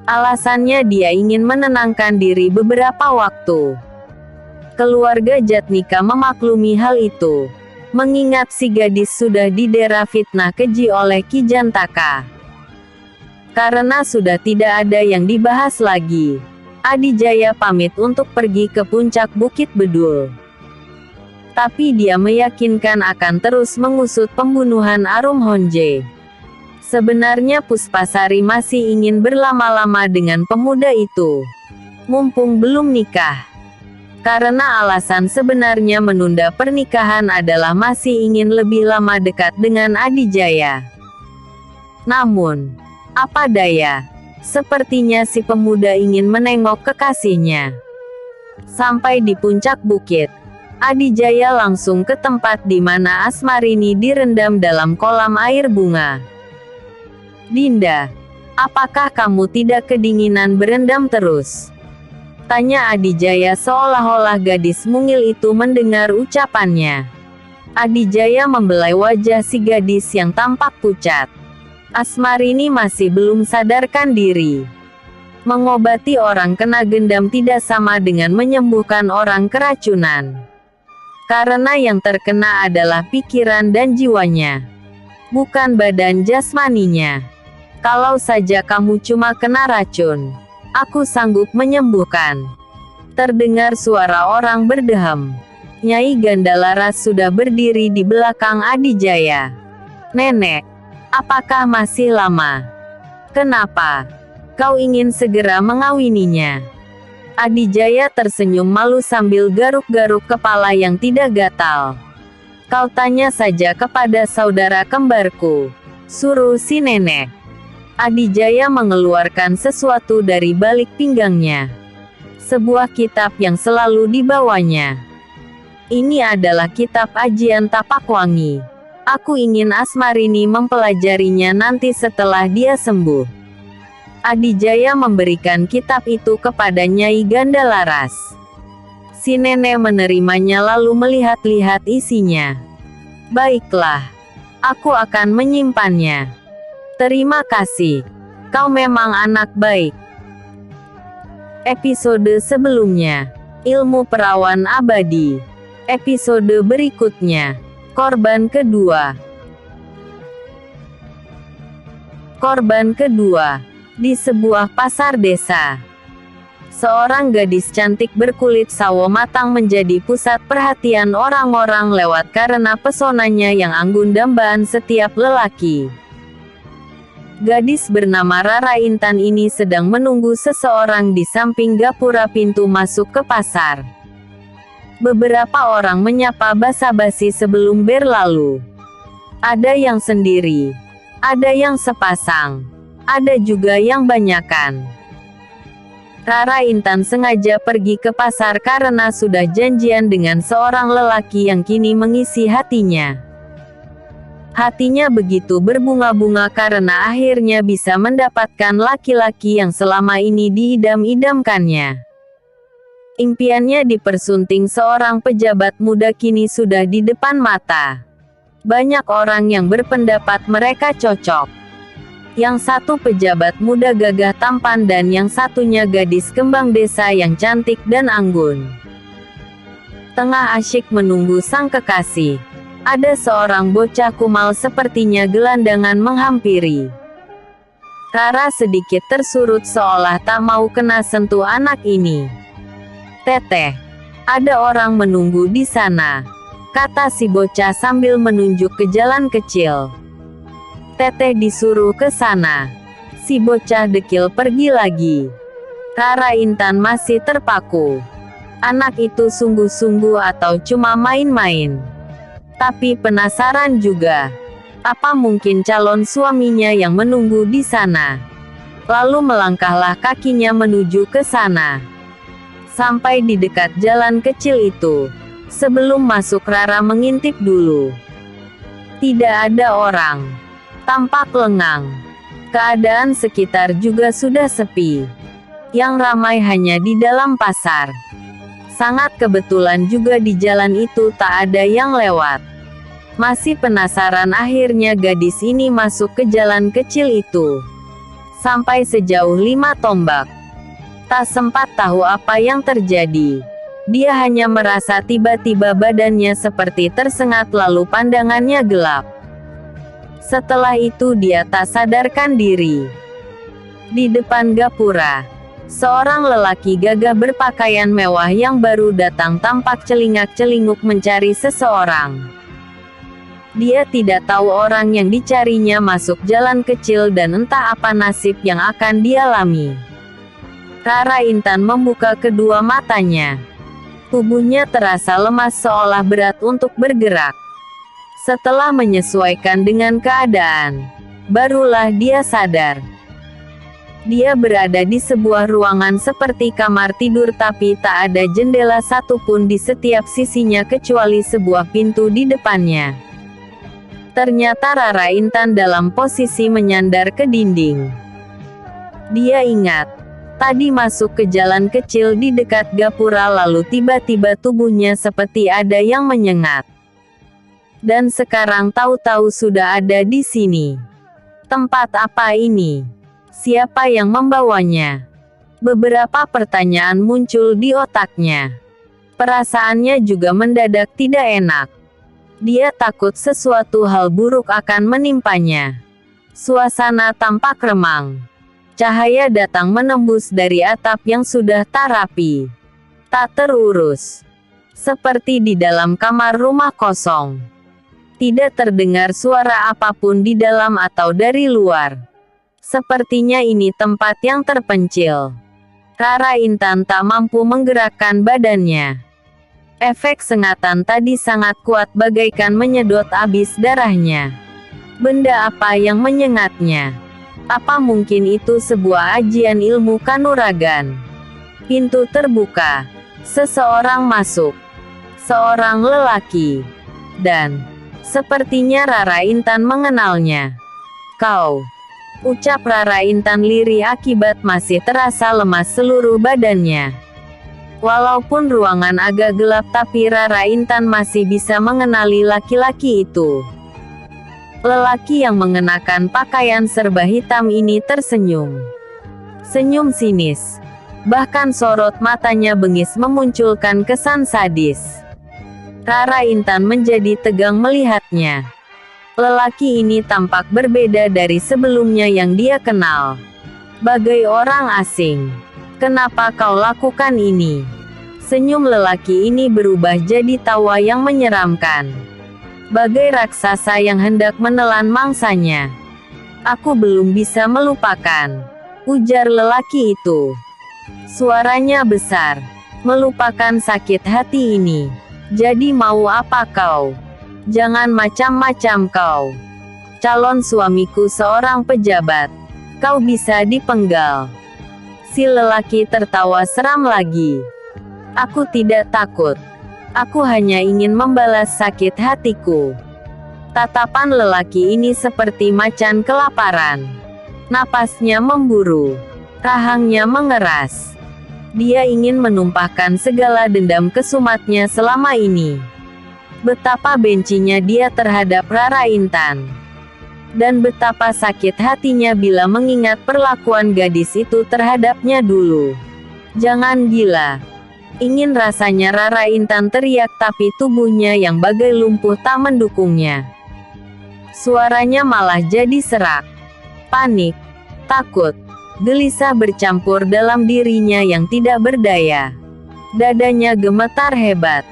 Alasannya dia ingin menenangkan diri beberapa waktu. Keluarga Jatnika memaklumi hal itu, mengingat si gadis sudah didera fitnah keji oleh Ki Jantaka. Karena sudah tidak ada yang dibahas lagi, Adijaya pamit untuk pergi ke puncak Bukit Bedul. Tapi dia meyakinkan akan terus mengusut pembunuhan Arum Honje. Sebenarnya Puspasari masih ingin berlama-lama dengan pemuda itu, mumpung belum nikah. Karena alasan sebenarnya menunda pernikahan adalah masih ingin lebih lama dekat dengan Adijaya. Namun, apa daya, sepertinya si pemuda ingin menengok kekasihnya. Sampai di puncak bukit, Adijaya langsung ke tempat di mana Asmarini direndam dalam kolam air bunga. Dinda, apakah kamu tidak kedinginan berendam terus? Tanya Adijaya seolah-olah gadis mungil itu mendengar ucapannya. Adijaya membelai wajah si gadis yang tampak pucat. Asmarini masih belum sadarkan diri. Mengobati orang kena gendam tidak sama dengan menyembuhkan orang keracunan. Karena yang terkena adalah pikiran dan jiwanya, bukan badan jasmaninya. Kalau saja kamu cuma kena racun, aku sanggup menyembuhkan. Terdengar suara orang berdeham. Nyai Gandalaras sudah berdiri di belakang Adijaya. Nenek, apakah masih lama? Kenapa? Kau ingin segera mengawininya? Adijaya tersenyum malu sambil garuk-garuk kepala yang tidak gatal. Kau tanya saja kepada saudara kembarku, suruh si nenek. Adijaya mengeluarkan sesuatu dari balik pinggangnya. Sebuah kitab yang selalu dibawanya. Ini adalah kitab ajian tapak wangi. Aku ingin Asmarini mempelajarinya nanti setelah dia sembuh. Adijaya memberikan kitab itu kepada Nyai Gandalaras. Si nenek menerimanya lalu melihat-lihat isinya. Baiklah, aku akan menyimpannya. Terima kasih. Kau memang anak baik. Episode sebelumnya, Ilmu Perawan Abadi. Episode berikutnya, Korban kedua. Korban kedua. Di sebuah pasar desa, seorang gadis cantik berkulit sawo matang menjadi pusat perhatian orang-orang lewat karena pesonanya yang anggun dambaan setiap lelaki. Gadis bernama Rara Intan ini sedang menunggu seseorang di samping gapura pintu masuk ke pasar. Beberapa orang menyapa basa-basi sebelum berlalu. Ada yang sendiri, ada yang sepasang, ada juga yang banyakan. Rara Intan sengaja pergi ke pasar karena sudah janjian dengan seorang lelaki yang kini mengisi hatinya. Hatinya begitu berbunga-bunga karena akhirnya bisa mendapatkan laki-laki yang selama ini diidam-idamkannya. Impiannya dipersunting seorang pejabat muda kini sudah di depan mata. Banyak orang yang berpendapat mereka cocok. Yang satu pejabat muda gagah tampan dan yang satunya gadis kembang desa yang cantik dan anggun. Tengah asyik menunggu sang kekasih, ada seorang bocah kumal sepertinya gelandangan menghampiri. Rara sedikit tersurut seolah tak mau kena sentuh anak ini. "Teteh, ada orang menunggu di sana," kata si bocah sambil menunjuk ke jalan kecil. Teteh disuruh ke sana. Si bocah dekil pergi lagi. Rara Intan masih terpaku. Anak itu sungguh-sungguh atau cuma main-main? Tapi penasaran juga. Apa mungkin calon suaminya yang menunggu di sana? Lalu melangkahlah kakinya menuju ke sana. Sampai di dekat jalan kecil itu. Sebelum masuk Rara mengintip dulu. Tidak ada orang. Tampak lengang. Keadaan sekitar juga sudah sepi. Yang ramai hanya di dalam pasar. Sangat kebetulan juga di jalan itu tak ada yang lewat. Masih penasaran akhirnya gadis ini masuk ke jalan kecil itu. Sampai sejauh 5 tombak. Tak sempat tahu apa yang terjadi. Dia hanya merasa tiba-tiba badannya seperti tersengat lalu pandangannya gelap. Setelah itu dia tak sadarkan diri. Di depan gapura, seorang lelaki gagah berpakaian mewah yang baru datang tampak celingak-celinguk mencari seseorang. Dia tidak tahu orang yang dicarinya masuk jalan kecil dan entah apa nasib yang akan dialami. Rara Intan membuka kedua matanya. Tubuhnya terasa lemas seolah berat untuk bergerak. Setelah menyesuaikan dengan keadaan, barulah dia sadar. Dia berada di sebuah ruangan seperti kamar tidur tapi tak ada jendela satupun di setiap sisinya kecuali sebuah pintu di depannya. Ternyata Rara Intan dalam posisi menyandar ke dinding. Dia ingat, tadi masuk ke jalan kecil di dekat gapura lalu tiba-tiba tubuhnya seperti ada yang menyengat. Dan sekarang tahu-tahu sudah ada di sini. Tempat apa ini? Siapa yang membawanya? Beberapa pertanyaan muncul di otaknya. Perasaannya juga mendadak tidak enak. Dia takut sesuatu hal buruk akan menimpanya. Suasana tampak remang. Cahaya datang menembus dari atap yang sudah tak rapi. Tak terurus. Seperti di dalam kamar rumah kosong. Tidak terdengar suara apapun di dalam atau dari luar. Sepertinya ini tempat yang terpencil. Rara Intan tak mampu menggerakkan badannya. Efek sengatan tadi sangat kuat bagaikan menyedot habis darahnya. Benda apa yang menyengatnya? Apa mungkin itu sebuah ajian ilmu kanuragan? Pintu terbuka. Seseorang masuk. Seorang lelaki. Dan sepertinya Rara Intan mengenalnya. "Kau," ucap Rara Intan lirih akibat masih terasa lemas seluruh badannya. Walaupun ruangan agak gelap tapi Rara Intan masih bisa mengenali laki-laki itu. Lelaki yang mengenakan pakaian serba hitam ini tersenyum. Senyum sinis. Bahkan sorot matanya bengis memunculkan kesan sadis. Rara Intan menjadi tegang melihatnya. Lelaki ini tampak berbeda dari sebelumnya yang dia kenal. Bagai orang asing. Kenapa kau lakukan ini? Senyum lelaki ini berubah jadi tawa yang menyeramkan. Bagai raksasa yang hendak menelan mangsanya. Aku belum bisa melupakan, ujar lelaki itu. Suaranya besar. Melupakan sakit hati ini. Jadi mau apa kau? Jangan macam-macam kau. Calon suamiku seorang pejabat. Kau bisa dipenggal. Si lelaki tertawa seram lagi. Aku tidak takut. Aku hanya ingin membalas sakit hatiku. Tatapan lelaki ini seperti macan kelaparan. Napasnya memburu. Rahangnya mengeras. Dia ingin menumpahkan segala dendam kesumatnya selama ini. Betapa bencinya dia terhadap Rara Intan. Dan betapa sakit hatinya bila mengingat perlakuan gadis itu terhadapnya dulu. Jangan gila. Ingin rasanya Rara Intan teriak tapi tubuhnya yang bagai lumpuh tak mendukungnya. Suaranya malah jadi serak. Panik, takut, gelisah bercampur dalam dirinya yang tidak berdaya. Dadanya gemetar hebat.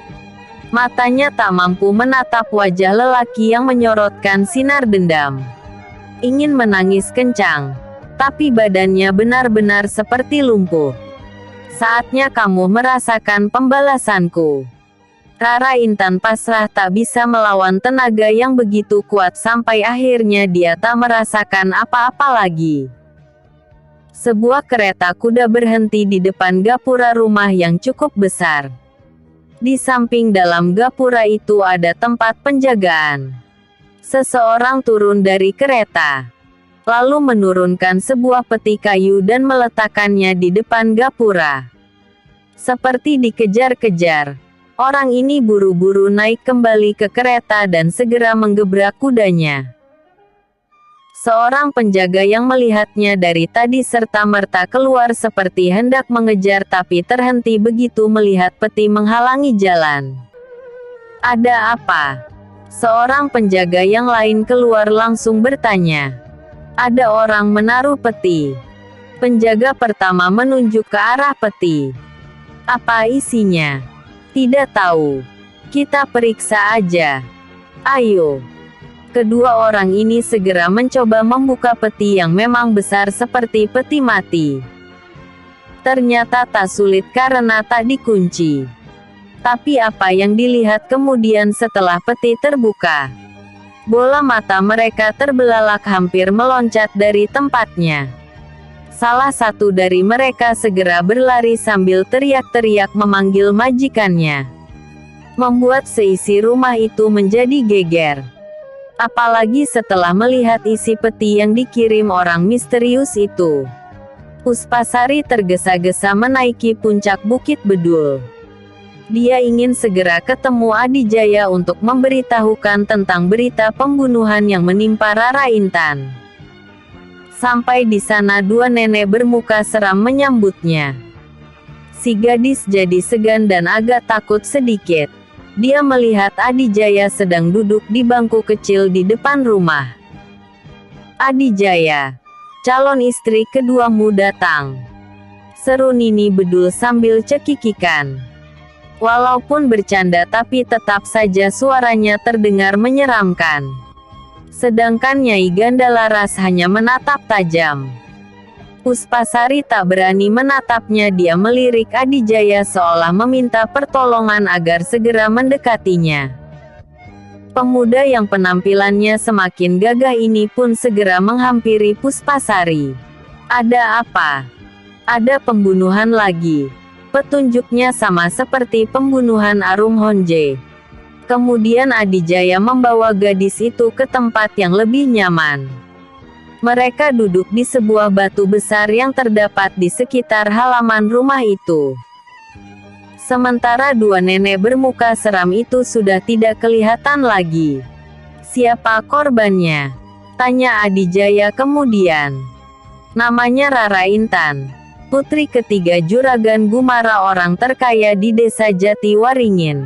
Matanya tak mampu menatap wajah lelaki yang menyorotkan sinar dendam. Ingin menangis kencang, tapi badannya benar-benar seperti lumpuh. Saatnya kamu merasakan pembalasanku. Rara Intan pasrah tak bisa melawan tenaga yang begitu kuat sampai akhirnya dia tak merasakan apa-apa lagi. Sebuah kereta kuda berhenti di depan gapura rumah yang cukup besar. Di samping dalam gapura itu ada tempat penjagaan. Seseorang turun dari kereta, lalu menurunkan sebuah peti kayu dan meletakkannya di depan gapura. Seperti dikejar-kejar, orang ini buru-buru naik kembali ke kereta dan segera menggebrak kudanya. Seorang penjaga yang melihatnya dari tadi serta-merta keluar seperti hendak mengejar tapi terhenti begitu melihat peti menghalangi jalan. Ada apa? Seorang penjaga yang lain keluar langsung bertanya. Ada orang menaruh peti. Penjaga pertama menunjuk ke arah peti. Apa isinya? Tidak tahu. Kita periksa aja. Ayo. Kedua orang ini segera mencoba membuka peti yang memang besar seperti peti mati. Ternyata tak sulit karena tak dikunci. Tapi apa yang dilihat kemudian setelah peti terbuka? Bola mata mereka terbelalak hampir meloncat dari tempatnya. Salah satu dari mereka segera berlari sambil teriak-teriak memanggil majikannya. Membuat seisi rumah itu menjadi geger. Apalagi setelah melihat isi peti yang dikirim orang misterius itu. Puspasari tergesa-gesa menaiki puncak Bukit Bedul. Dia ingin segera ketemu Adijaya untuk memberitahukan tentang berita pembunuhan yang menimpa Rara Intan. Sampai di sana dua nenek bermuka seram menyambutnya. Si gadis jadi segan dan agak takut sedikit. Dia melihat Adijaya sedang duduk di bangku kecil di depan rumah. Adijaya, calon istri keduamu datang. Seru Nini Bedul sambil cekikikan. Walaupun bercanda tapi tetap saja suaranya terdengar menyeramkan. Sedangkan Nyai Gandalaras hanya menatap tajam. Puspasari tak berani menatapnya, dia melirik Adijaya seolah meminta pertolongan agar segera mendekatinya. Pemuda yang penampilannya semakin gagah ini pun segera menghampiri Puspasari. Ada apa? Ada pembunuhan lagi. Petunjuknya sama seperti pembunuhan Arum Honje. Kemudian Adijaya membawa gadis itu ke tempat yang lebih nyaman. Mereka duduk di sebuah batu besar yang terdapat di sekitar halaman rumah itu. Sementara dua nenek bermuka seram itu sudah tidak kelihatan lagi. Siapa korbannya? Tanya Adijaya kemudian. Namanya Rara Intan. Putri ketiga Juragan Gumara, orang terkaya di desa Jatiwaringin.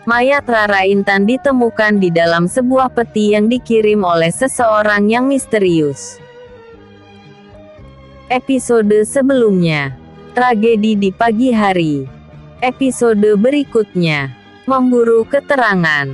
mayat Rara Intan ditemukan di dalam sebuah peti yang dikirim oleh seseorang yang misterius. Episode sebelumnya, tragedi di pagi hari. Episode berikutnya, memburu keterangan.